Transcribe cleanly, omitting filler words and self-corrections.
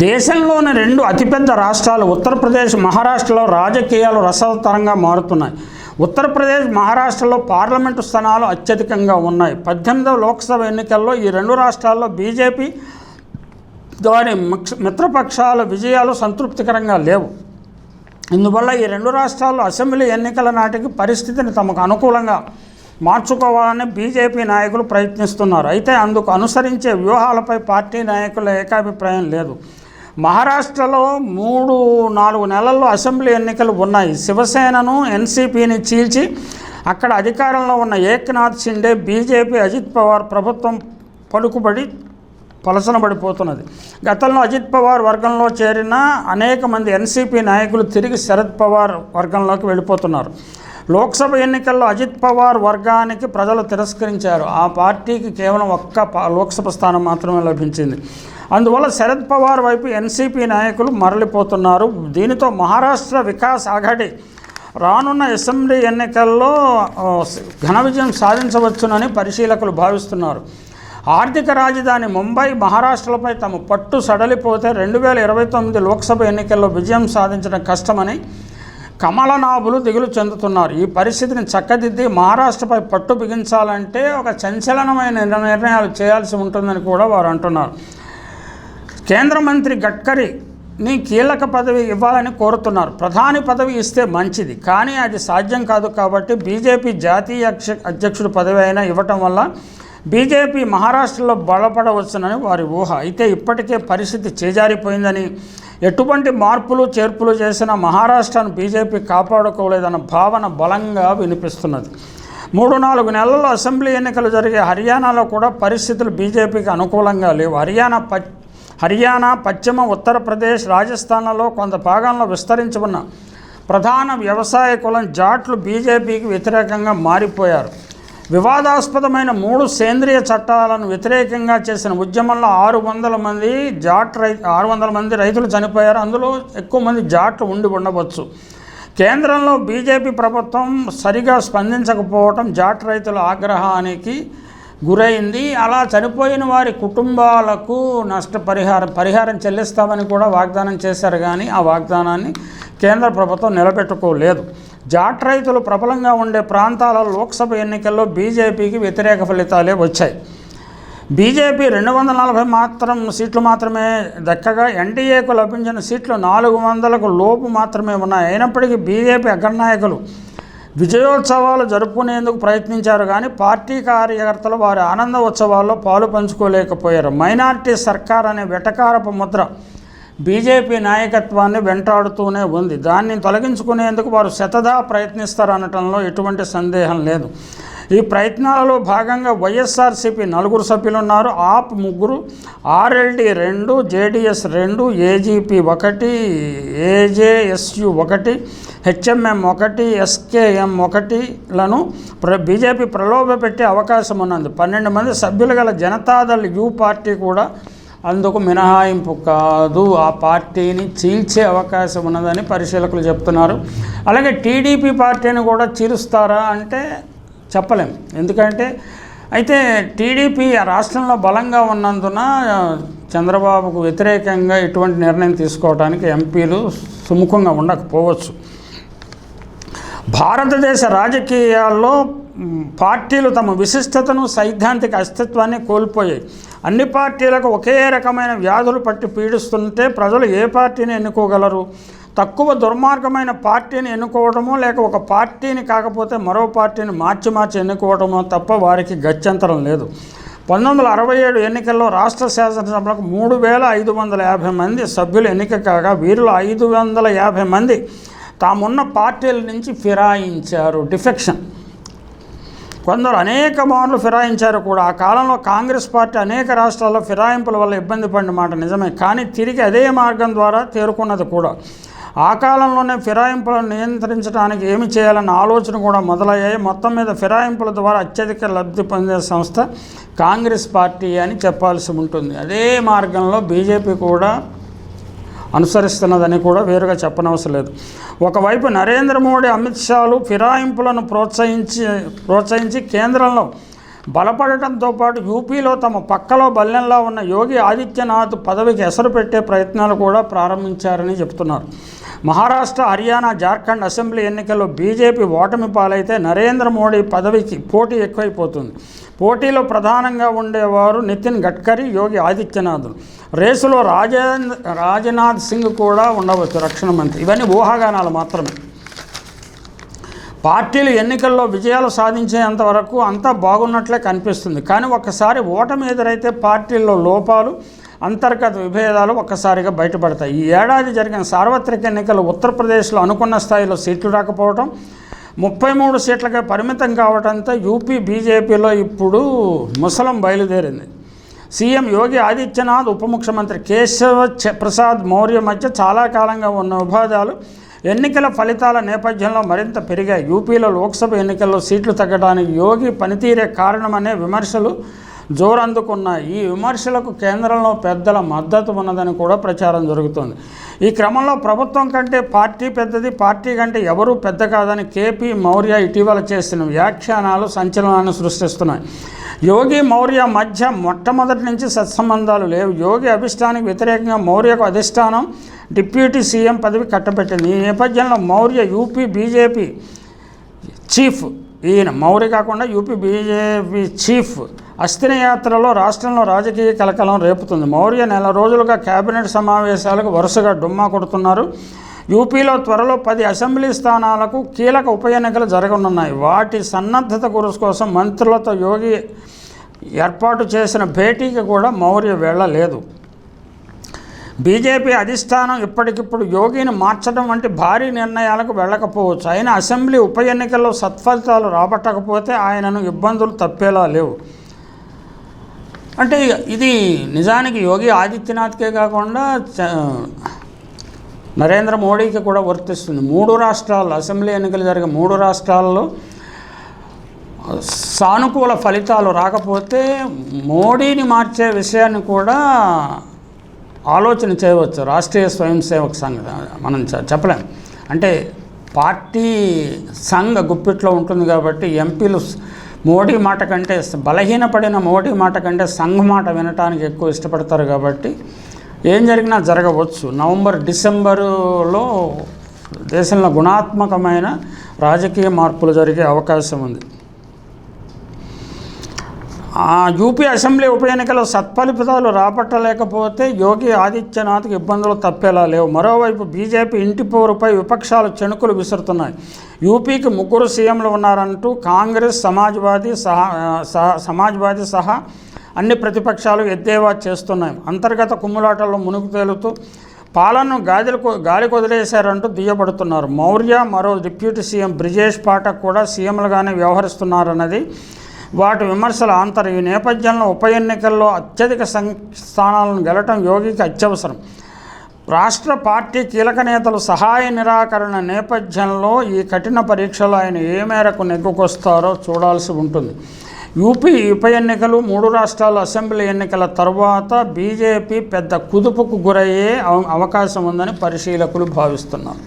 దేశంలోని రెండు అతిపెద్ద రాష్ట్రాలు ఉత్తరప్రదేశ్, మహారాష్ట్రలో రాజకీయాలు రసవత్తరంగా మారుతున్నాయి. ఉత్తరప్రదేశ్, మహారాష్ట్రలో పార్లమెంటు స్థానాలు అత్యధికంగా ఉన్నాయి. 18వ లోక్సభ ఎన్నికల్లో ఈ రెండు రాష్ట్రాల్లో బీజేపీ దాని మిత్రపక్షాల విజయాలు సంతృప్తికరంగా లేవు. ఇందువల్ల ఈ రెండు రాష్ట్రాల్లో అసెంబ్లీ ఎన్నికల నాటికి పరిస్థితిని తమకు అనుకూలంగా మార్చుకోవాలని బీజేపీ నాయకులు ప్రయత్నిస్తున్నారు. అయితే అందుకు అనుసరించే వ్యూహాలపై పార్టీ నాయకుల ఏకాభిప్రాయం లేదు. మహారాష్ట్రలో 3-4 నెలల్లో అసెంబ్లీ ఎన్నికలు ఉన్నాయి. శివసేనను, ఎన్సీపీని చీల్చి అక్కడ అధికారంలో ఉన్న ఏక్నాథ్ షిండే బీజేపీ, అజిత్ పవార్ ప్రభుత్వం పలసనబడిపోతున్నది. గతంలో అజిత్ పవార్ వర్గంలో చేరిన అనేక మంది ఎన్సీపీ నాయకులు తిరిగి శరద్ పవార్ వర్గంలోకి వెళ్ళిపోతున్నారు. లోక్సభ ఎన్నికల్లో అజిత్ పవార్ వర్గానికి ప్రజలు తిరస్కరించారు. ఆ పార్టీకి కేవలం ఒక్క లోక్సభ స్థానం మాత్రమే లభించింది. అందువల్ల శరద్ పవార్ వైపు ఎన్సీపీ నాయకులు మరలిపోతున్నారు. దీనితో మహారాష్ట్ర వికాస్ ఆఘాడి రానున్న అసెంబ్లీ ఎన్నికల్లో ఘన విజయం సాధించవచ్చునని పరిశీలకులు భావిస్తున్నారు. ఆర్థిక రాజధాని ముంబై, మహారాష్ట్రలపై తమ పట్టు సడలిపోతే 2029 లోక్సభ ఎన్నికల్లో విజయం సాధించడం కష్టమని కమలనాభులు దిగులు చెందుతున్నారు. ఈ పరిస్థితిని చక్కదిద్ది మహారాష్ట్రపై పట్టు బిగించాలంటే ఒక సంచలనమైన నిర్ణయాలు చేయాల్సి ఉంటుందని కూడా వారు అంటున్నారు. కేంద్ర మంత్రి గడ్కరీని కీలక పదవి ఇవ్వాలని కోరుతున్నారు. ప్రధాని పదవి ఇస్తే మంచిది, కానీ అది సాధ్యం కాదు. కాబట్టి బీజేపీ జాతీయ అధ్యక్షుడు పదవి అయినా ఇవ్వటం వల్ల బీజేపీ మహారాష్ట్రలో బలపడవచ్చునని వారి ఊహ. అయితే ఇప్పటికే పరిస్థితి చేజారిపోయిందని, ఎటువంటి మార్పులు చేర్పులు చేసినా మహారాష్ట్రను బీజేపీ కాపాడుకోలేదన్న భావన బలంగా వినిపిస్తున్నది. 3-4 నెలల్లో అసెంబ్లీ ఎన్నికలు జరిగే హర్యానాలో కూడా పరిస్థితులు బీజేపీకి అనుకూలంగా లేవు. హర్యానా, పశ్చిమ ఉత్తరప్రదేశ్, రాజస్థాన్లలో కొంత భాగంలో విస్తరించి ఉన్న ప్రధాన వ్యవసాయ కులం జాట్లు బీజేపీకి వ్యతిరేకంగా మారిపోయారు. వివాదాస్పదమైన 3 సేంద్రియ చట్టాలను వ్యతిరేకంగా చేసిన ఉద్యమంలో 600 మంది రైతులు చనిపోయారు. అందులో ఎక్కువ మంది జాట్లు ఉండవచ్చు. కేంద్రంలో బీజేపీ ప్రభుత్వం సరిగా స్పందించకపోవటం జాట్ రైతుల ఆగ్రహానికి గురైంది. అలా చనిపోయిన వారి కుటుంబాలకు పరిహారం చెల్లిస్తామని కూడా వాగ్దానం చేశారు. కానీ ఆ వాగ్దానాన్ని కేంద్ర ప్రభుత్వం నిలబెట్టుకోలేదు. జాట్ రైతులు ప్రబలంగా ఉండే ప్రాంతాలలో లోక్సభ ఎన్నికల్లో బీజేపీకి వ్యతిరేక ఫలితాలే వచ్చాయి. బీజేపీ 240 సీట్లు మాత్రమే దక్కగా ఎన్డీఏకు లభించిన సీట్లు 400కు లోపు మాత్రమే ఉన్నాయి. అయినప్పటికీ బీజేపీ అగ్రనాయకులు విజయోత్సవాలు జరుపుకునేందుకు ప్రయత్నించారు. కానీ పార్టీ కార్యకర్తలు వారి ఆనంద ఉత్సవాల్లో పాలు పంచుకోలేకపోయారు. మైనారిటీ సర్కార్ అనే వెటకారపు ముద్ర బీజేపీ నాయకత్వాన్ని వెంటాడుతూనే ఉంది. దాన్ని తొలగించుకునేందుకు వారు శతదా ప్రయత్నిస్తారనటంలో ఎటువంటి సందేహం లేదు. ఈ ప్రయత్నాలలో భాగంగా వైఎస్ఆర్సీపీ 4 సభ్యులున్నారు. AAP 3, RLD 2, JDS 2, AGP 1, AJSU 1, HMM 1, SKM 1లను బీజేపీ ప్రలోభపెట్టే అవకాశం ఉన్నది. 12 మంది సభ్యులు గల జనతాదళ్ యూ పార్టీ కూడా అందుకు మినహాయింపు కాదు. ఆ పార్టీని చీల్చే అవకాశం ఉన్నదని పరిశీలకులు చెప్తున్నారు. అలాగే టీడీపీ పార్టీని కూడా చీలుస్తారా అంటే చెప్పలేం. ఎందుకంటే అయితే టీడీపీ రాష్ట్రంలో బలంగా ఉన్నందున చంద్రబాబుకు వ్యతిరేకంగా ఇటువంటి నిర్ణయం తీసుకోవడానికి ఎంపీలు సుముఖంగా ఉండకపోవచ్చు. భారతదేశ రాజకీయాల్లో పార్టీలు తమ విశిష్టతను, సైద్ధాంతిక అస్తిత్వాన్ని కోల్పోయాయి. అన్ని పార్టీలకు ఒకే రకమైన వ్యాధులు పట్టి పీడిస్తుంటే ప్రజలు ఏ పార్టీని ఎన్నుకోగలరు? తక్కువ దుర్మార్గమైన పార్టీని ఎన్నుకోవడమో, లేక ఒక పార్టీని కాకపోతే మరో పార్టీని మార్చి ఎన్నుకోవడమో తప్ప వారికి గత్యంతరం లేదు. 1967 ఎన్నికల్లో రాష్ట్ర శాసనసభలకు 3550 మంది సభ్యులు ఎన్నిక కాగా వీరిలో 550 మంది తామున్న పార్టీల నుంచి ఫిరాయించారు. డిఫెక్షన్. కొందరు అనేక మార్లు ఫిరాయించారు కూడా. ఆ కాలంలో కాంగ్రెస్ పార్టీ అనేక రాష్ట్రాల్లో ఫిరాయింపుల వల్ల ఇబ్బంది పడిన మాట నిజమే, కానీ తిరిగి అదే మార్గం ద్వారా తేరుకున్నది కూడా. ఆ కాలంలోనే ఫిరాయింపులను నియంత్రించడానికి ఏమి చేయాలన్న ఆలోచన కూడా మొదలయ్యాయి. మొత్తం మీద ఫిరాయింపుల ద్వారా అత్యధిక లబ్ధి పొందే సంస్థ కాంగ్రెస్ పార్టీ అని చెప్పాల్సి ఉంటుంది. అదే మార్గంలో బీజేపీ కూడా అనుసరిస్తున్నదని కూడా వేరుగా చెప్పనవసరం లేదు. ఒకవైపు నరేంద్ర మోడీ, అమిత్ షాలు ఫిరాయింపులను ప్రోత్సహించి కేంద్రంలో బలపడటంతో పాటు యూపీలో తమ పక్కలో బల్లెంలా ఉన్న యోగి ఆదిత్యనాథ్ పదవికి ఎసరు పెట్టే ప్రయత్నాలు కూడా ప్రారంభించారని చెప్తున్నారు. మహారాష్ట్ర, హర్యానా, జార్ఖండ్ అసెంబ్లీ ఎన్నికల్లో బీజేపీ ఓటమి పాలైతే నరేంద్ర మోడీ పదవికి పోటీ ఎక్కువైపోతుంది. పోటీలో ప్రధానంగా ఉండేవారు నితిన్ గడ్కరీ, యోగి ఆదిత్యనాథ్. రేసులో రాజ్నాథ్ సింగ్ కూడా ఉండవచ్చు, రక్షణ మంత్రి. ఇవన్నీ ఊహాగానాలు మాత్రమే. పార్టీలు ఎన్నికల్లో విజయాలు సాధించేంత వరకు అంతా బాగున్నట్లే కనిపిస్తుంది. కానీ ఒక్కసారి ఓటమి ఎదురైతే పార్టీల్లో లోపాలు, అంతర్గత విభేదాలు ఒక్కసారిగా బయటపడతాయి. ఈ ఏడాది జరిగిన సార్వత్రిక ఎన్నికలు ఉత్తరప్రదేశ్లో అనుకున్న స్థాయిలో సీట్లు రాకపోవడం, 33 సీట్లకే పరిమితం కావడంతో యూపీ బీజేపీలో ఇప్పుడు ముసలం బయలుదేరింది. సీఎం యోగి ఆదిత్యనాథ్, ఉప ముఖ్యమంత్రి కేశవ ప్రసాద్ మౌర్య మధ్య చాలా కాలంగా ఉన్న విభేదాలు ఎన్నికల ఫలితాల నేపథ్యంలో మరింత పెరిగాయి. యూపీలో లోక్సభ ఎన్నికల్లో సీట్లు తగ్గడానికి యోగి పనితీరే కారణమనే విమర్శలు జోరందుకున్నాయి. ఈ విమర్శలకు కేంద్రంలో పెద్దల మద్దతు ఉన్నదని కూడా ప్రచారం జరుగుతోంది. ఈ క్రమంలో ప్రభుత్వం కంటే పార్టీ పెద్దది, పార్టీ కంటే ఎవరూ పెద్ద కాదని కేపీ మౌర్య ఇటీవల చేసిన వ్యాఖ్యానాలు సంచలనాన్ని సృష్టిస్తున్నాయి. యోగి మౌర్య మధ్య మొట్టమొదటి నుంచి సత్సంబంధాలు లేవు. యోగి అభిష్టానికి వ్యతిరేకంగా మౌర్యకు అధిష్టానం డిప్యూటీ సీఎం పదవి కట్టబెట్టింది. ఈ నేపథ్యంలో మౌర్య యూపీ బీజేపీ చీఫ్, ఈయన మౌర్య కాకుండా యూపీ బీజేపీ చీఫ్ అస్థిన యాత్రలో రాష్ట్రంలో రాజకీయ కలకలం రేపుతుంది. మౌర్య నెల రోజులుగా కేబినెట్ సమావేశాలకు వరుసగా డుమ్మా కొడుతున్నారు. యూపీలో త్వరలో 10 అసెంబ్లీ స్థానాలకు కీలక ఉప ఎన్నికలు జరగనున్నాయి. వాటి సన్నద్ధత కోసం మంత్రులతో యోగి ఏర్పాటు చేసిన భేటీకి కూడా మౌర్య వెళ్ళలేదు. బీజేపీ అధిష్టానం ఇప్పటికిప్పుడు యోగిని మార్చడం వంటి భారీ నిర్ణయాలకు వెళ్ళకపోవచ్చు. అయినా అసెంబ్లీ ఉప ఎన్నికల్లో సత్ఫలితాలు రాబట్టకపోతే ఆయనను ఇబ్బందులు తప్పేలా లేవు. అంటే ఇది నిజానికి యోగి ఆదిత్యనాథ్కే కాకుండా నరేంద్ర మోడీకి కూడా వర్తిస్తుంది. 3 రాష్ట్రాల్లో అసెంబ్లీ ఎన్నికలు జరిగే 3 రాష్ట్రాల్లో సానుకూల ఫలితాలు రాకపోతే మోడీని మార్చే విషయాన్ని కూడా ఆలోచన చేయవచ్చు. రాష్ట్రీయ స్వయం సేవక్ సంఘ్ మనం చెప్పలేం. అంటే పార్టీ సంఘ గుప్పిట్లో ఉంటుంది కాబట్టి ఎంపీలు మోడీ మాట కంటే, బలహీనపడిన మోడీ మాట కంటే సంఘ్ మాట వినటానికి ఎక్కువ ఇష్టపడతారు. కాబట్టి ఏం జరిగినా జరగవచ్చు. నవంబర్, డిసెంబరులో దేశంలో గుణాత్మకమైన రాజకీయ మార్పులు జరిగే అవకాశం ఉంది. యూపీ అసెంబ్లీ ఉప ఎన్నికల్లో సత్ఫలితాలు రాబట్టలేకపోతే యోగి ఆదిత్యనాథ్కి ఇబ్బందులు తప్పేలా లేవు. మరోవైపు బీజేపీ ఇంటి పోరుపై విపక్షాలు చెణుకులు విసురుతున్నాయి. యూపీకి 3 సీఎంలు ఉన్నారంటూ కాంగ్రెస్, సమాజ్వాదీ సహా అన్ని ప్రతిపక్షాలు ఎద్దేవా చేస్తున్నాయి. అంతర్గత కుమ్ములాటల్లో మునుగు తేలుతూ పాలనను గాలి కొదిలేశారంటూ దుయ్యబడుతున్నారు. మౌర్య, మరో డిప్యూటీ సీఎం బ్రిజేష్ పాఠక్ కూడా సీఎంలుగానే వ్యవహరిస్తున్నారన్నది వాటి విమర్శల ఆంతరం. ఈ నేపథ్యంలో ఉప ఎన్నికల్లో అత్యధిక స్థానాలను గెలవటం యోగికి అత్యవసరం. రాష్ట్ర పార్టీ కీలక నేతలు సహాయ నిరాకరణ నేపథ్యంలో ఈ కఠిన పరీక్షలో ఆయన ఏ మేరకు నెగ్గుకొస్తారో చూడాల్సి ఉంటుంది. యూపీ ఉప ఎన్నికలు, 3 రాష్ట్రాల అసెంబ్లీ ఎన్నికల తర్వాత బీజేపీ పెద్ద కుదుపుకు గురయ్యే అవకాశం ఉందని పరిశీలకులు భావిస్తున్నారు.